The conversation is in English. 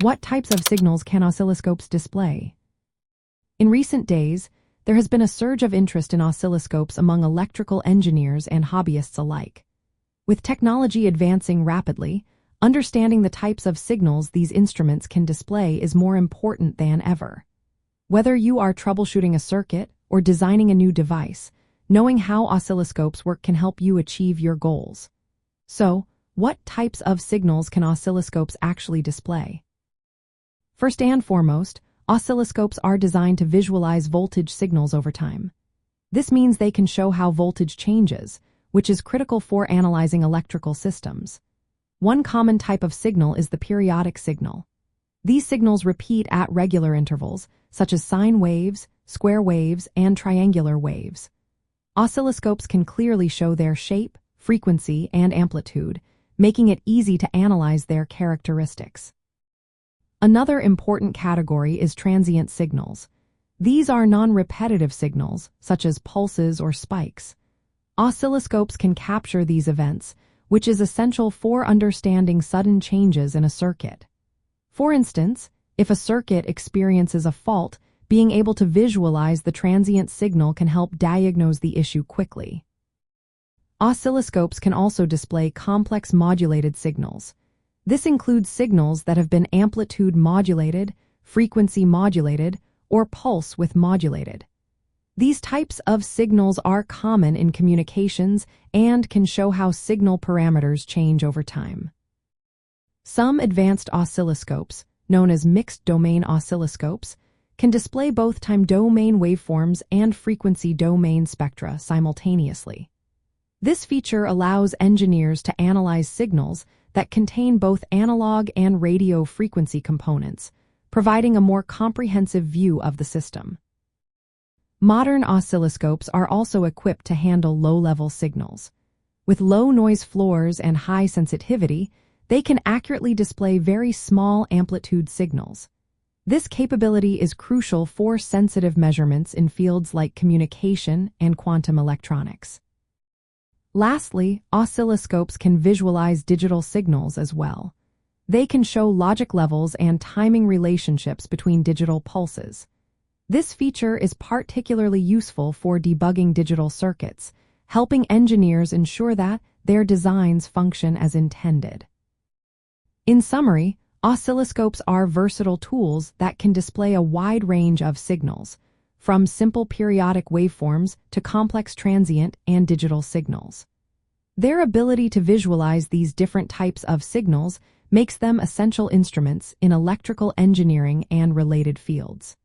What types of signals can oscilloscopes display? In recent days, there has been a surge of interest in oscilloscopes among electrical engineers and hobbyists alike. With technology advancing rapidly, understanding the types of signals these instruments can display is more important than ever. Whether you are troubleshooting a circuit or designing a new device, knowing how oscilloscopes work can help you achieve your goals. So, what types of signals can oscilloscopes actually display? First and foremost, oscilloscopes are designed to visualize voltage signals over time. This means they can show how voltage changes, which is critical for analyzing electrical systems. One common type of signal is the periodic signal. These signals repeat at regular intervals, such as sine waves, square waves, and triangular waves. Oscilloscopes can clearly show their shape, frequency, and amplitude, making it easy to analyze their characteristics. Another important category is transient signals. These are non-repetitive signals, such as pulses or spikes. Oscilloscopes can capture these events, which is essential for understanding sudden changes in a circuit. For instance, if a circuit experiences a fault, being able to visualize the transient signal can help diagnose the issue quickly. Oscilloscopes can also display complex modulated signals. This includes signals that have been amplitude modulated, frequency modulated, or pulse width modulated. These types of signals are common in communications and can show how signal parameters change over time. Some advanced oscilloscopes, known as mixed domain oscilloscopes, can display both time domain waveforms and frequency domain spectra simultaneously. This feature allows engineers to analyze signals that contain both analog and radio frequency components, providing a more comprehensive view of the system. Modern oscilloscopes are also equipped to handle low-level signals. With low noise floors and high sensitivity, they can accurately display very small amplitude signals. This capability is crucial for sensitive measurements in fields like communication and quantum electronics. Lastly, oscilloscopes can visualize digital signals as well. They can show logic levels and timing relationships between digital pulses. This feature is particularly useful for debugging digital circuits, helping engineers ensure that their designs function as intended. In summary, oscilloscopes are versatile tools that can display a wide range of signals, from simple periodic waveforms to complex transient and digital signals. Their ability to visualize these different types of signals makes them essential instruments in electrical engineering and related fields.